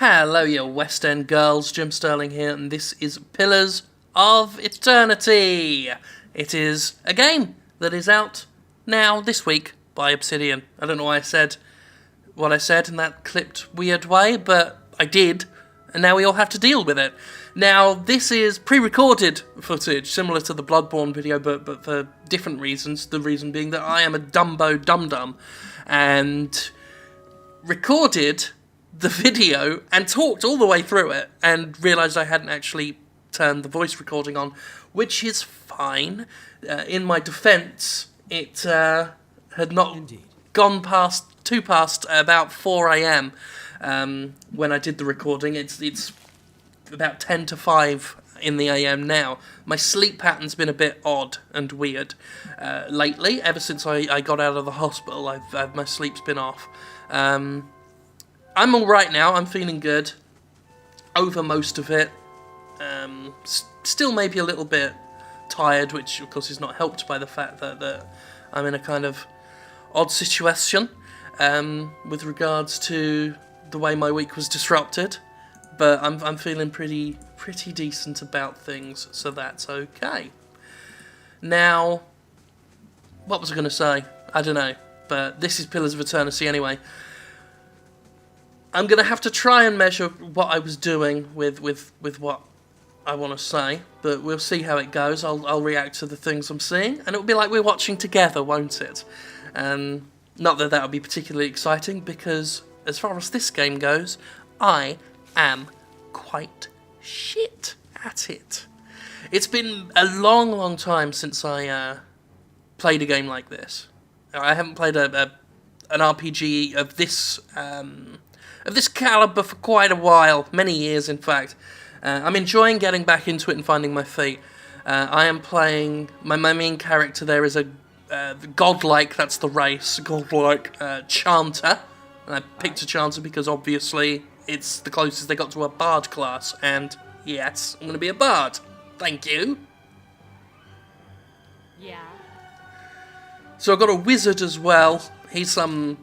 Hello, you West End girls. Jim Sterling here, and this is Pillars of Eternity. It is a game that is out now this week by Obsidian. I don't know why I said what I said in that clipped weird way, but I did, and now we all have to deal with it. Now, this is pre-recorded footage, similar to the Bloodborne video, but for different reasons. The reason being that I am a Dumbo dum-dum, and recorded the video and talked all the way through it and realised I hadn't actually turned the voice recording on, which is fine. In my defence, it had not gone past about 4 a.m. When I did the recording. It's about 10 to 5 in the AM now. My sleep pattern's been a bit odd and weird lately. Ever since I got out of the hospital, my sleep's been off. I'm alright now, I'm feeling good. Over most of it. Still maybe a little bit tired, which of course is not helped by the fact that I'm in a kind of odd situation with regards to the way my week was disrupted. But I'm feeling pretty decent about things, so that's okay. Now, what was I going to say? I don't know, but this is Pillars of Eternity anyway. I'm going to have to try and measure what I was doing with what I want to say, but we'll see how it goes. I'll react to the things I'm seeing, and it'll be like we're watching together, won't it? Not that would be particularly exciting, because as far as this game goes, I am quite shit at it. It's been a long time since I played a game like this. I haven't played an RPG of this caliber for quite a while, many years in fact. I'm enjoying getting back into it and finding my feet. I am playing, my main character there is a godlike, that's the race, godlike chanter. And I picked a chanter because obviously it's the closest they got to a bard class, and yes, I'm going to be a bard. Thank you. Yeah. So I've got a wizard as well. He's some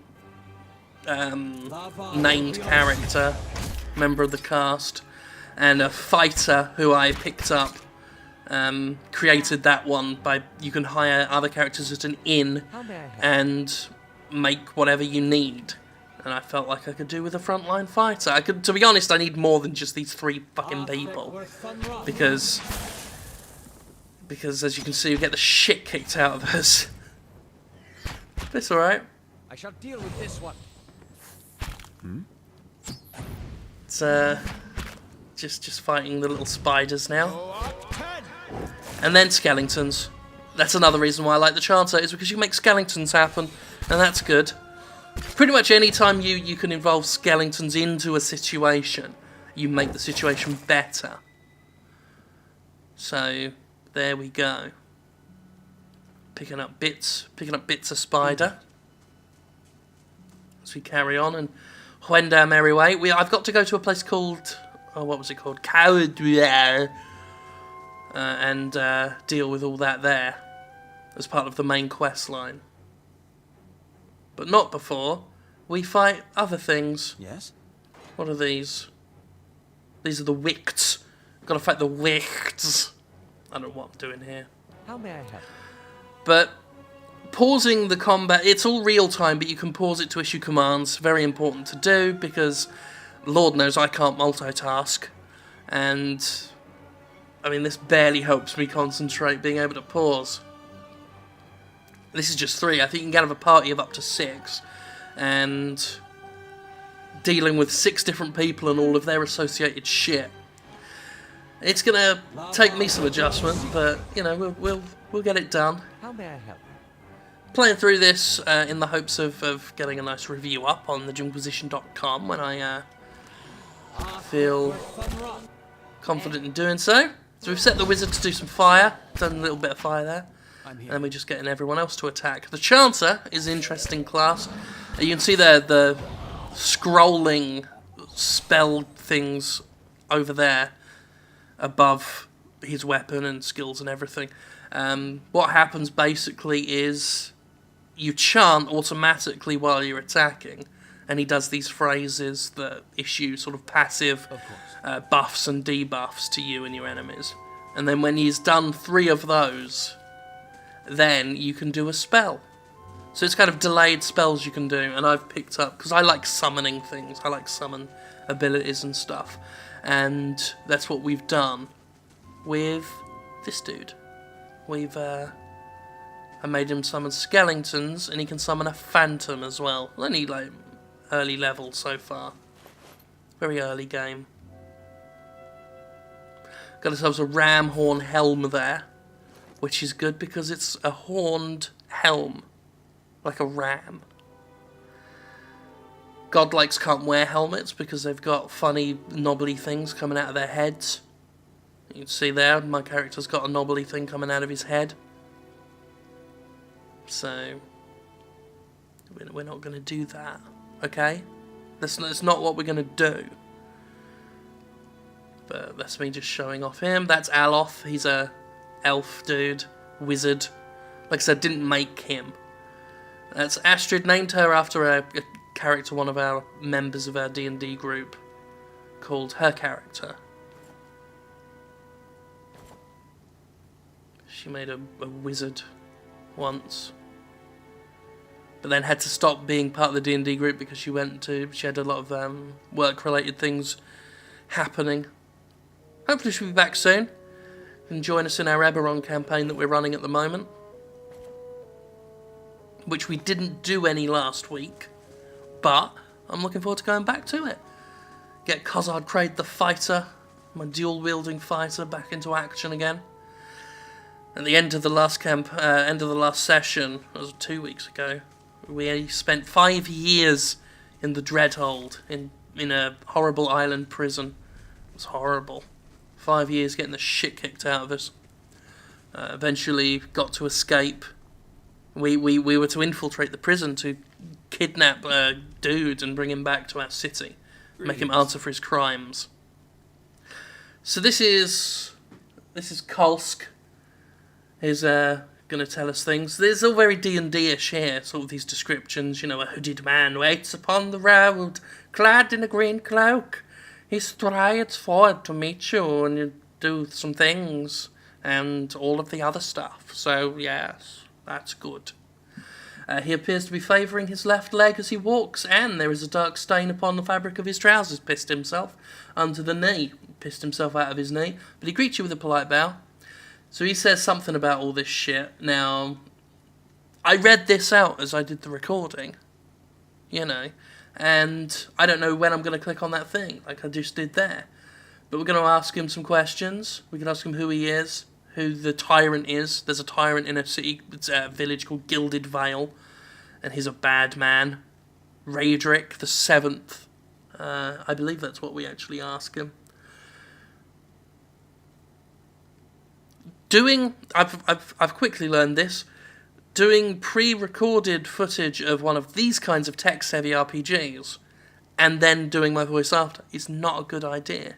named character, member of the cast, and a fighter who I picked up. Created that one by, you can hire other characters at an inn and make whatever you need. And I felt like I could do with a frontline fighter. To be honest, I need more than just these 3 fucking people. Because as you can see, we get the shit kicked out of us. But it's alright. I shall deal with this one. It's just fighting the little spiders now. And then skeletons. That's another reason why I like the Chanter, is because you can make skeletons happen, and that's good. Pretty much any time you can involve skeletons into a situation, you make the situation better. So there we go. Picking up bits of spider as we carry on and wend our merry way. I've got to go to a place called, what was it called? Cowdware, and deal with all that there as part of the main quest line. But not before we fight other things. Yes? What are these? These are the Wicts. Gotta fight the Wicts. I don't know what I'm doing here. How may I help? But pausing the combat, it's all real time, but you can pause it to issue commands. Very important to do, because Lord knows I can't multitask. And I mean, this barely helps me concentrate, being able to pause. This is just 3. I think you can have a party of up to 6. And dealing with 6 different people and all of their associated shit. It's gonna take me some adjustment, but you know, we'll get it done. How may I help? Playing through this in the hopes of getting a nice review up on thejimquisition.com when I feel confident in doing so. So we've set the wizard to do some fire, done a little bit of fire there, and then we're just getting everyone else to attack. The Chanter is an interesting class. You can see the scrolling spell things over there above his weapon and skills and everything. What happens basically is you chant automatically while you're attacking, and he does these phrases that issue sort of passive Of course. buffs and debuffs to you and your enemies. And then when he's done 3 of those, then you can do a spell. So it's kind of delayed spells you can do, and I've picked up, because I like summoning things, I like summon abilities and stuff, and that's what we've done with this dude. I made him summon skeletons, and he can summon a phantom as well. Only like early level so far. Very early game. Got ourselves a ram horn helm there, which is good because it's a horned helm, like a ram. Godlikes can't wear helmets because they've got funny, knobbly things coming out of their heads. You can see there, my character's got a knobbly thing coming out of his head. So, we're not going to do that, okay? That's not what we're going to do. But that's me just showing off him. That's Aloth. He's a elf dude, wizard. Like I said, didn't make him. That's Astrid, named her after a character, one of our members of our D&D group, called her character. She made a wizard once, but then had to stop being part of the D&D group because she had a lot of work-related things happening. Hopefully she'll be back soon and join us in our Eberron campaign that we're running at the moment, which we didn't do any last week, but I'm looking forward to going back to it. Get Khazad Kraid the fighter, my dual-wielding fighter, back into action again. At the end of the last session, it was 2 weeks ago, we spent 5 years in the Dreadhold, in a horrible island prison. It was horrible. 5 years getting the shit kicked out of us. Eventually got to escape. We were to infiltrate the prison to kidnap a dude and bring him back to our city. Make him answer for his crimes. So this is Kolsk. Is going to tell us things. There's all very D&D-ish here, sort of these descriptions. You know, a hooded man waits upon the road, clad in a green cloak. He strides forward to meet you, and you do some things, and all of the other stuff. So, yes, that's good. He appears to be favouring his left leg as he walks, and there is a dark stain upon the fabric of his trousers. Pissed himself under the knee. Pissed himself out of his knee, but he greets you with a polite bow. So he says something about all this shit. Now, I read this out as I did the recording, you know, and I don't know when I'm going to click on that thing, like I just did there. But we're going to ask him some questions. We can ask him who he is, who the tyrant is. There's a tyrant in a village called Gilded Vale, and he's a bad man. Raedric the 7th. I believe that's what we actually ask him. I've quickly learned this. Doing pre-recorded footage of one of these kinds of tech-savvy RPGs and then doing my voice after is not a good idea.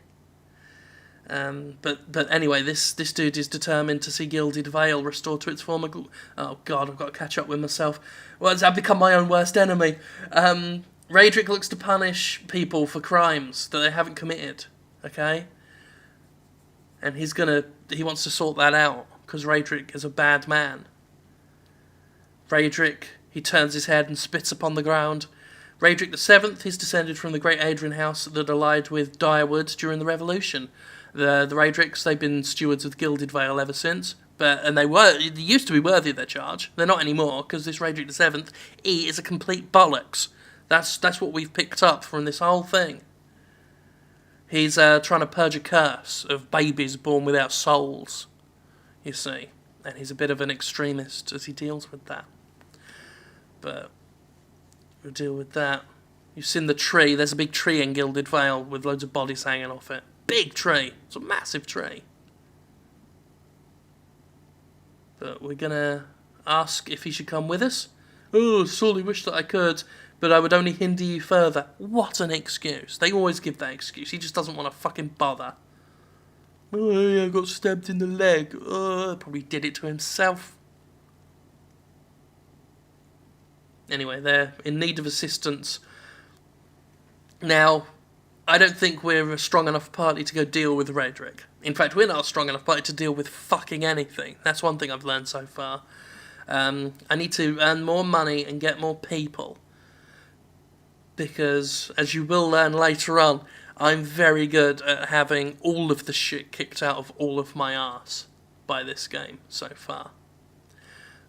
But anyway, this dude is determined to see Gilded Vale restored to its former... Oh god, I've got to catch up with myself. Well, I've become my own worst enemy. Raedric looks to punish people for crimes that they haven't committed, okay? And he wants to sort that out, because Raedric is a bad man. Raedric, he turns his head and spits upon the ground. Raedric the 7th is descended from the great Adrian house that allied with Direwood during the Revolution. The Raedrics, they've been stewards of Gilded Vale ever since, they used to be worthy of their charge. They're not anymore, because this Raedric the 7th, he is a complete bollocks. That's what we've picked up from this whole thing. He's trying to purge a curse of babies born without souls, you see. And he's a bit of an extremist as he deals with that. But we'll deal with that. You've seen the tree. There's a big tree in Gilded Vale with loads of bodies hanging off it. Big tree. It's a massive tree. But we're going to ask if he should come with us. Oh, sorely wish that I could, but I would only hinder you further. What an excuse. They always give that excuse. He just doesn't want to fucking bother. Oh, yeah, I got stabbed in the leg. Oh, probably did it to himself. Anyway, they're in need of assistance Now, I don't think we're a strong enough party to go deal with Redrick. In fact, we're not a strong enough party to deal with fucking anything. That's one thing I've learned so far. I need to earn more money and get more people. Because, as you will learn later on, I'm very good at having all of the shit kicked out of all of my arse by this game so far.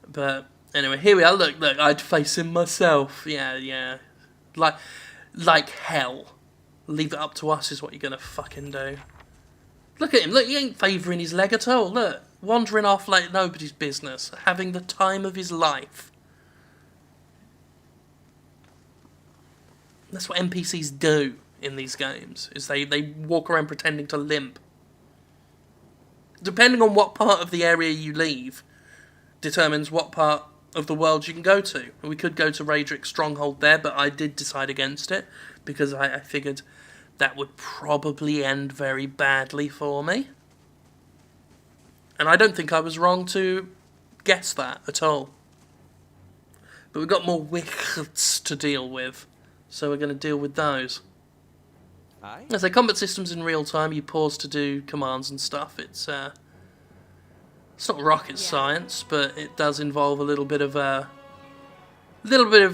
But, anyway, here we are. Look, I'd face him myself. Yeah. Like hell. Leave it up to us is what you're gonna fucking do. Look at him. Look, he ain't favouring his leg at all. Look, wandering off like nobody's business. Having the time of his life. That's what NPCs do in these games, is they walk around pretending to limp. Depending on what part of the area you leave, determines what part of the world you can go to. We could go to Raedrick's stronghold there, but I did decide against it, because I figured that would probably end very badly for me. And I don't think I was wrong to guess that at all. But we've got more wickets to deal with, so we're going to deal with those. Aye? As the combat system's in real time, you pause to do commands and stuff. It's not rocket science, but it does involve a little bit of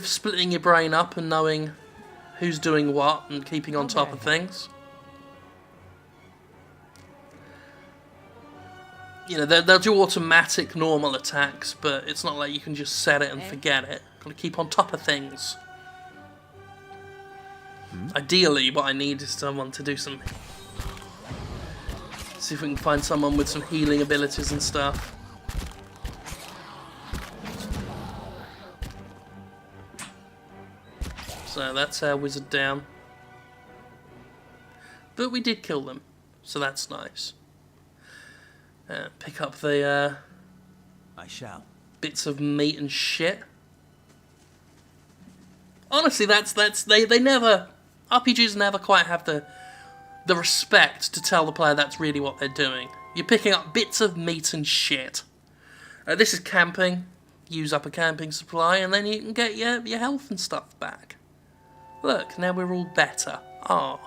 splitting your brain up and knowing who's doing what and keeping on top of things. You know, they'll do automatic normal attacks, but it's not like you can just set it and forget it. Got to keep on top of things. Ideally, what I need is someone to do some... See if we can find someone with some healing abilities and stuff. So that's our wizard down. But we did kill them, so that's nice. Pick up the I shall. bits of meat and shit. Honestly, they never... RPGs never quite have the respect to tell the player that's really what they're doing. You're picking up bits of meat and shit. This is camping. Use up a camping supply and then you can get your health and stuff back. Look, now we're all better. Oh,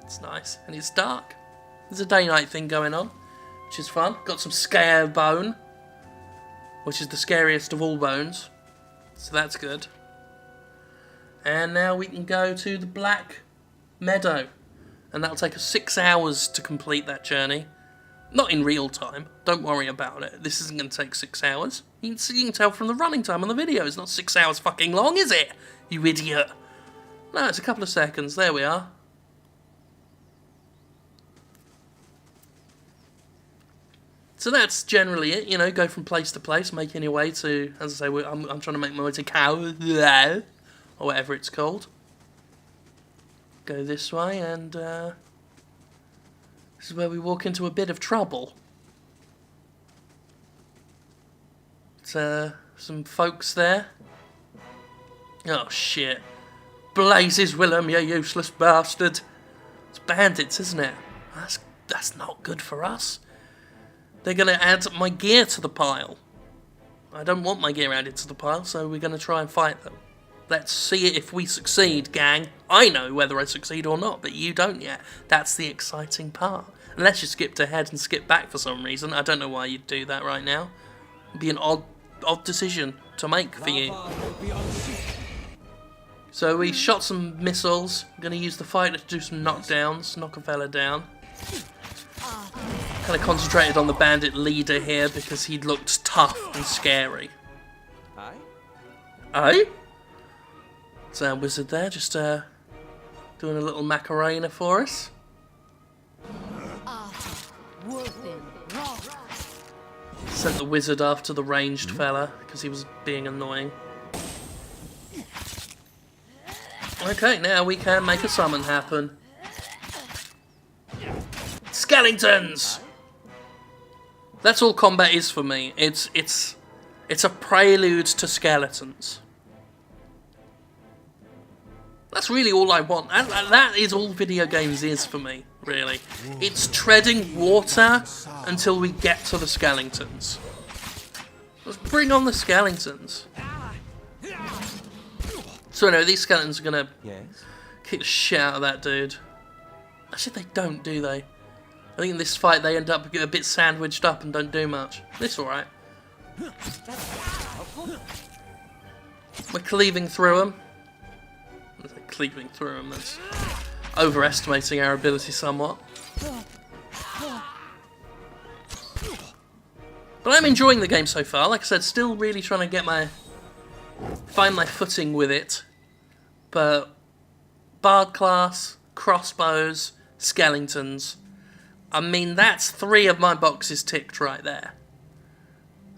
it's nice. And it's dark. There's a day-night thing going on, which is fun. Got some scare bone, which is the scariest of all bones. So that's good. And now we can go to the Black Meadow. And that'll take us 6 hours to complete that journey. Not in real time. Don't worry about it. This isn't going to take 6 hours. You can tell from the running time on the video. It's not 6 hours fucking long, is it? You idiot. No, it's a couple of seconds. There we are. So that's generally it. You know, go from place to place, making your way to... As I say, I'm trying to make my way to Cow... or whatever it's called. Go this way, and this is where we walk into a bit of trouble. It's some folks there. Oh shit. Blazes, Willem, you useless bastard. It's bandits, isn't it? That's not good for us. They're going to add my gear to the pile. I don't want my gear added to the pile, so we're going to try and fight them. Let's see if we succeed, gang. I know whether I succeed or not, but you don't yet. That's the exciting part. Unless you skipped ahead and skipped back for some reason. I don't know why you'd do that right now. It'd be an odd decision to make for you. So we shot some missiles. I'm going to use the fighter to do some knockdowns. Knock a fella down. Kind of concentrated on the bandit leader here because he looked tough and scary. Aye? Aye? It's our wizard there, just doing a little Macarena for us. Sent the wizard after the ranged fella because he was being annoying. Okay, now we can make a summon happen. Skeletons! That's all combat is for me. It's a prelude to skeletons. That's really all I want. And that is all video games is for me, really. It's treading water until we get to the skeletons. Let's bring on the skeletons. So anyway, these skeletons are going to Kick the shit out of that dude. Actually, they don't, do they? I think in this fight they end up a bit sandwiched up and don't do much. This alright. We're cleaving through them. I say cleaving through them, that's overestimating our ability somewhat. But I'm enjoying the game so far. Like I said, still really trying to find my footing with it. But Bard class, crossbows, skeletons. I mean, that's 3 of my boxes ticked right there.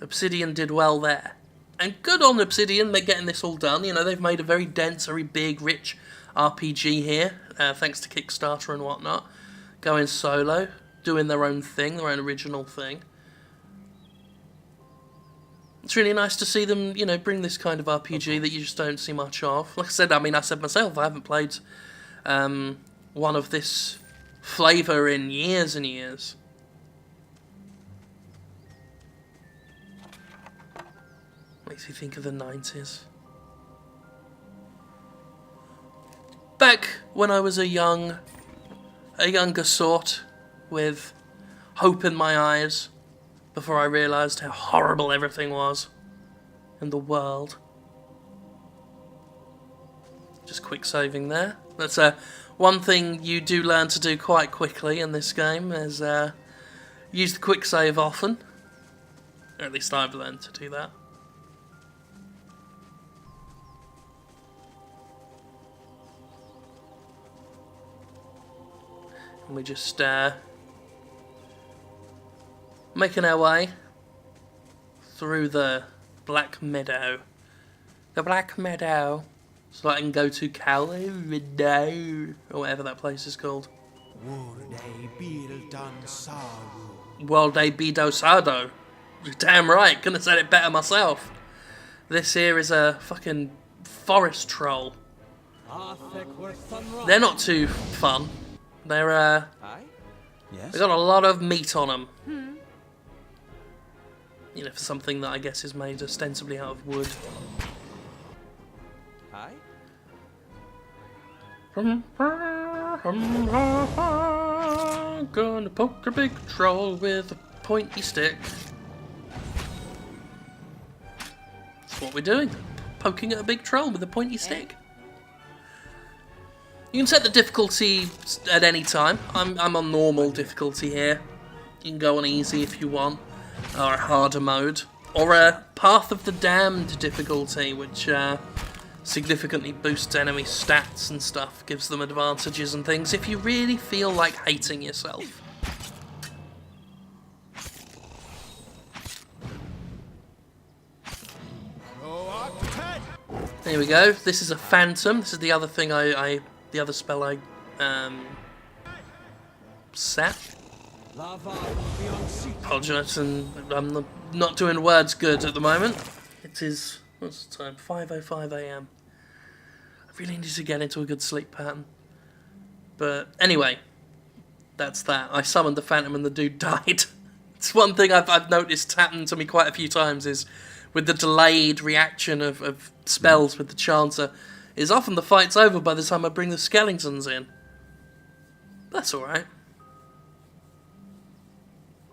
Obsidian did well there. And good on Obsidian, they're getting this all done. You know, they've made a very dense, very big, rich RPG here, thanks to Kickstarter and whatnot. Going solo, doing their own thing, their own original thing. It's really nice to see them, you know, bring this kind of RPG that you just don't see much of. Like I said, I said myself, I haven't played one of this flavour in years and years. Makes you think of the 90s. Back when I was a younger sort, with hope in my eyes, before I realised how horrible everything was in the world. Just quick saving there. That's one thing you do learn to do quite quickly in this game, is use the quick save often. Or at least I've learned to do that. And we just making our way through the Black Meadow. The Black Meadow. So I can go to Cali Meadow, or whatever that place is called. World Day Bido Sado. Damn right, couldn't have said it better myself. This here is a fucking forest troll. They're not too fun. They're Yes? they got a lot of meat on them. You know, for something that I guess is made ostensibly out of wood. Hi? Gonna poke a big troll with a pointy stick. That's what we're doing. Poking at a big troll with a pointy stick. You can set the difficulty at any time. I'm on normal difficulty here. You can go on easy if you want, or harder mode, or a Path of the Damned difficulty, which significantly boosts enemy stats and stuff, gives them advantages and things if you really feel like hating yourself. There we go. This is a phantom. This is the other thing the other spell I set. Apologise, and I'm not doing words good at the moment. It is, what's the time? 5:05 AM. I really need to get into a good sleep pattern. But anyway, that's that. I summoned the phantom and the dude died. It's one thing I've noticed happen to me quite a few times, is with the delayed reaction of spells with the chancer, is often the fight's over by the time I bring the skeletons in. That's alright.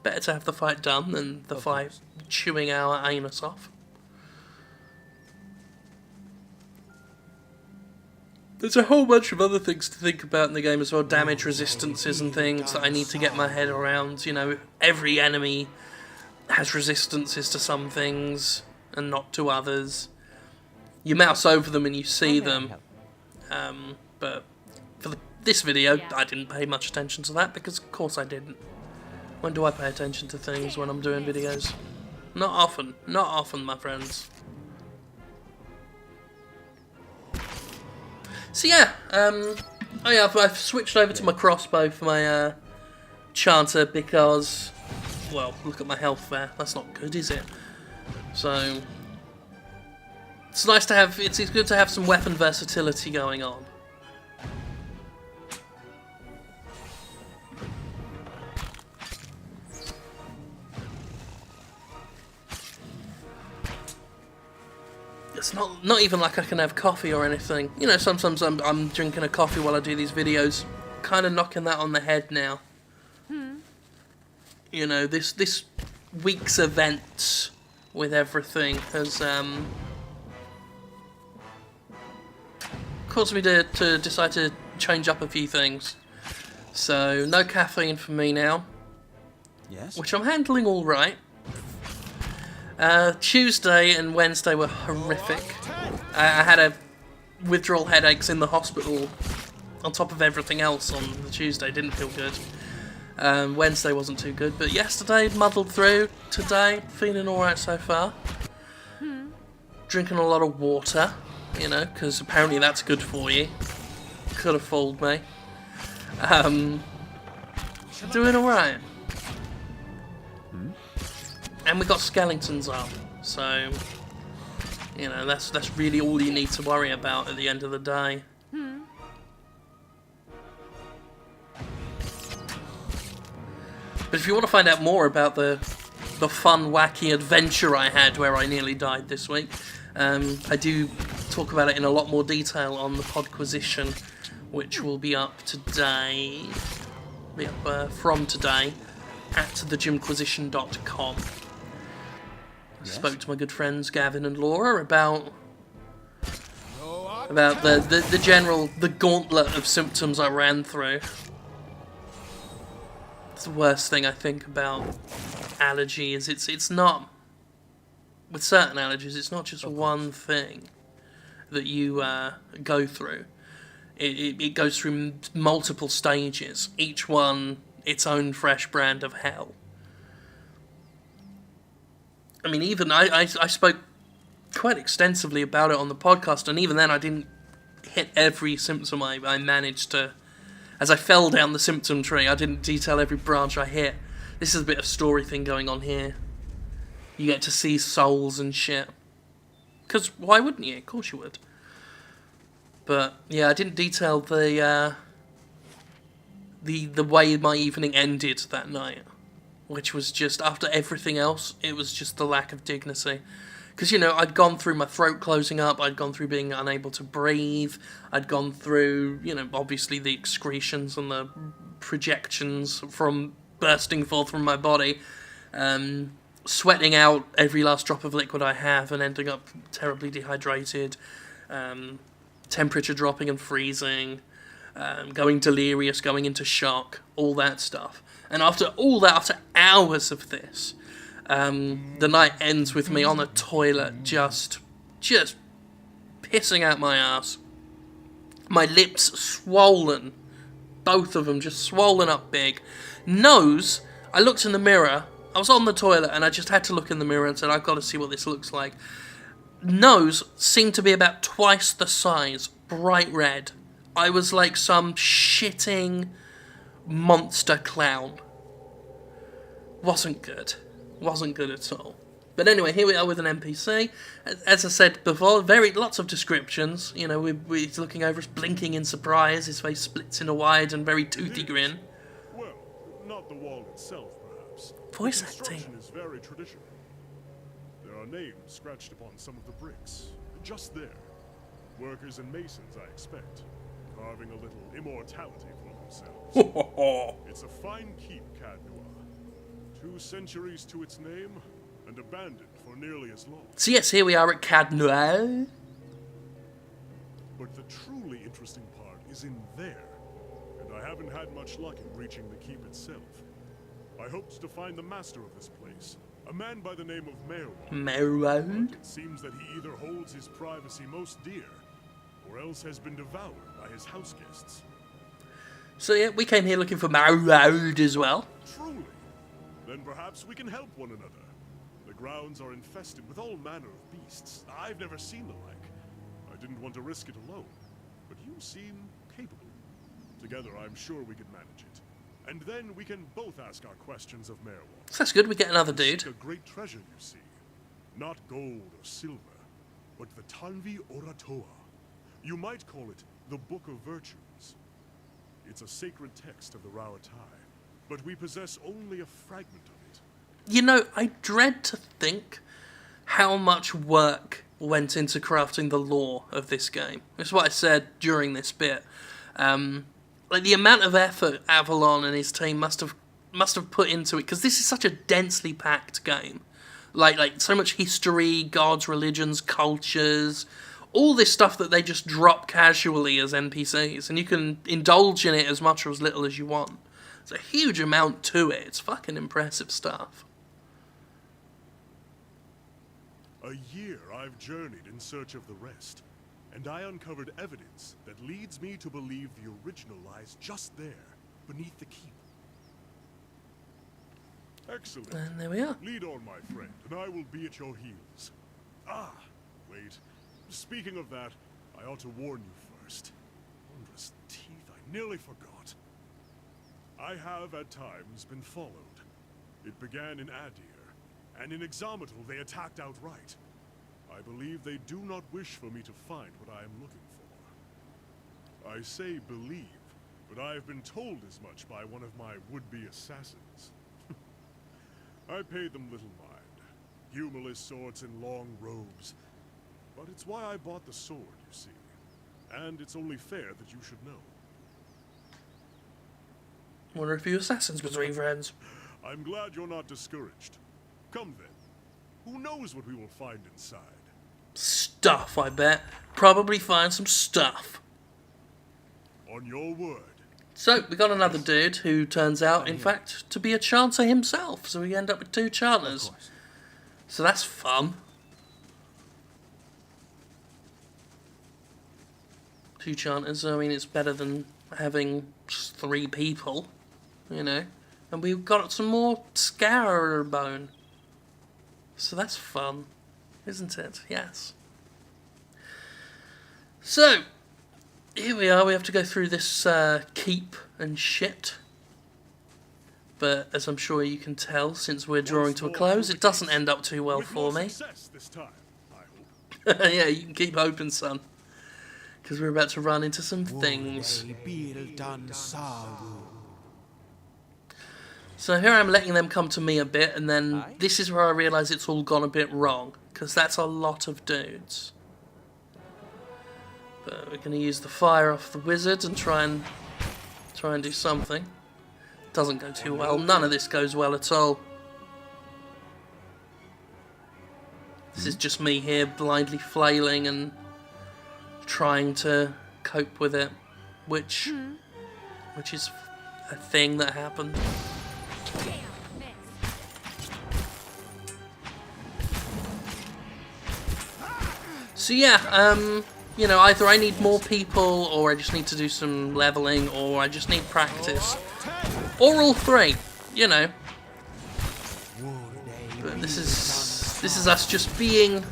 Better to have the fight done than the fight chewing our anus off. There's a whole bunch of other things to think about in the game as well. Damage resistances and things that I need to get my head around. You know, every enemy has resistances to some things and not to others. You mouse over them and you see them. But for this video, I didn't pay much attention to that, because of course I didn't. When do I pay attention to things when I'm doing videos? Not often. Not often, my friends. So yeah, I've switched over to my crossbow for my chanter because, well, look at my health there. That's not good, is it? So it's nice to have. It's good to have some weapon versatility going on. it's not even like I can have coffee or anything. You know, sometimes I'm drinking a coffee while I do these videos. Kind of knocking that on the head now. You know, this week's events with everything has caused me to decide to change up a few things. So, no caffeine for me now. Yes? Which I'm handling all right. Tuesday and Wednesday were horrific. I had a withdrawal headaches in the hospital on top of everything else on the Tuesday. Didn't feel good. Wednesday wasn't too good, but yesterday muddled through. Today, feeling alright so far. Drinking a lot of water, you know, because apparently that's good for you. Could have fooled me. Doing alright. And we got skeletons up, so you know that's really all you need to worry about at the end of the day. But if you want to find out more about the fun, wacky adventure I had where I nearly died this week, I do talk about it in a lot more detail on the Podquisition, which will be up today, from today, at thegymquisition.com. Yes? Spoke to my good friends Gavin and Laura about the gauntlet of symptoms I ran through. It's the worst thing I think about allergy is it's not, with certain allergies, it's not just one thing that you go through. It goes through multiple stages, each one its own fresh brand of hell. I mean, even I spoke quite extensively about it on the podcast, and even then I didn't hit every symptom I managed to. As I fell down the symptom tree, I didn't detail every branch I hit. This is a bit of story thing going on here. You get to see souls and shit. Because why wouldn't you? Of course you would. But yeah, I didn't detail the way my evening ended that night. Which was just, after everything else, it was just the lack of dignity. Because, you know, I'd gone through my throat closing up, I'd gone through being unable to breathe, I'd gone through, you know, obviously the excretions and the projections from bursting forth from my body, sweating out every last drop of liquid I have and ending up terribly dehydrated, temperature dropping and freezing, going delirious, going into shock, all that stuff. And after all that, after hours of this, the night ends with me on the toilet, just pissing out my ass. My lips swollen, both of them just swollen up big. Nose, I looked in the mirror, I was on the toilet and I just had to look in the mirror and said, I've got to see what this looks like. Nose seemed to be about twice the size, bright red. I was like some shitting monster clown. Wasn't good at all. But anyway, here we are with an NPC. As I said before, lots of descriptions. You know, we're looking over us, blinking in surprise. His face splits in a wide and very toothy grin. Well, not the wall itself, perhaps. Voice The construction acting. is very traditional. There are names scratched upon some of the bricks, just there. Workers and masons, I expect, carving a little immortality for themselves. It's a fine keep, Cadnoir. 2 centuries to its name, and abandoned for nearly as long. So yes, here we are at Cadnoir. But the truly interesting part is in there, and I haven't had much luck in reaching the keep itself. I hoped to find the master of this place, a man by the name of Merwald. Merwald? It seems that he either holds his privacy most dear, or else has been devoured by his house guests. So yeah, we came here looking for Merwald as well. Truly? Then perhaps we can help one another. The grounds are infested with all manner of beasts. I've never seen the like. I didn't want to risk it alone, but you seem capable. Together, I'm sure we could manage it. And then we can both ask our questions of Merwald. So that's good, we get another dude. It's a great treasure, you see. Not gold or silver, but the Tanvi Oratoa. You might call it the Book of Virtues. It's a sacred text of the Rauatai, but we possess only a fragment of it. You know, I dread to think how much work went into crafting the lore of this game. That's what I said during this bit. Like the amount of effort Avalon and his team must have put into it, because this is such a densely packed game. Like so much history, gods, religions, cultures, all this stuff that they just drop casually as NPCs, and you can indulge in it as much or as little as you want. There's a huge amount to it. It's fucking impressive stuff. A year I've journeyed in search of the rest, and I uncovered evidence that leads me to believe the original lies just there, beneath the keep. Excellent. And there we are. Lead on, my friend, and I will be at your heels. Ah, wait. Speaking of that, I ought to warn you first. Wondrous teeth, I nearly forgot. I have, at times, been followed. It began in Adir, and in Exometal they attacked outright. I believe they do not wish for me to find what I am looking for. I say believe, but I have been told as much by one of my would-be assassins. I paid them little mind. Humorless swords and long robes. But it's why I bought the sword, you see. And it's only fair that you should know. Wonder if you assassins between friends. I'm glad you're not discouraged. Come then. Who knows what we will find inside? Stuff, I bet. Probably find some stuff. On your word. So, we got another dude who turns out, in fact, to be a chanter himself. So we end up with 2 chanters. So that's fun. 2 chanters, I mean, it's better than having just 3 people, you know. And we've got some more Scarer bone. So that's fun, isn't it? Yes. So, here we are, we have to go through this keep and shit. But as I'm sure you can tell, since we're drawing to a close, it doesn't end up too well for me. This time, I hope. Yeah, you can keep hoping, son. Because we're about to run into some things. So here I'm letting them come to me a bit, and then this is where I realise it's all gone a bit wrong. Because that's a lot of dudes. But we're going to use the fire off the wizard and try and do something. Doesn't go too well. None of this goes well at all. This is just me here blindly flailing and trying to cope with it, which is a thing that happened. So yeah, you know, either I need more people, or I just need to do some leveling, or I just need practice, or all 3, you know. But this is us just being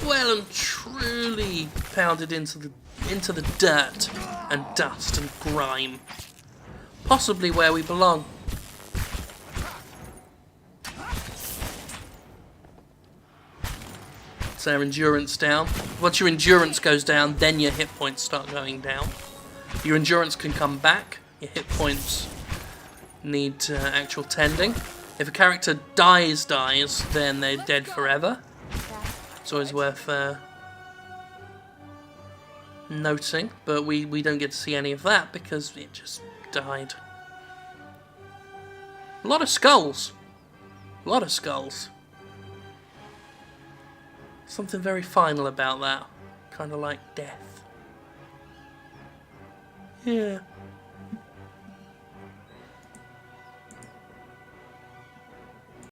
well and truly pounded into the dirt and dust and grime, possibly where we belong. It's our endurance down. Once your endurance goes down, then your hit points start going down. Your endurance can come back. Your hit points need actual tending. If a character dies, then they're dead forever. It's always worth noting, but we don't get to see any of that because it just died. A lot of skulls. A lot of skulls. Something very final about that. Kind of like death. Yeah.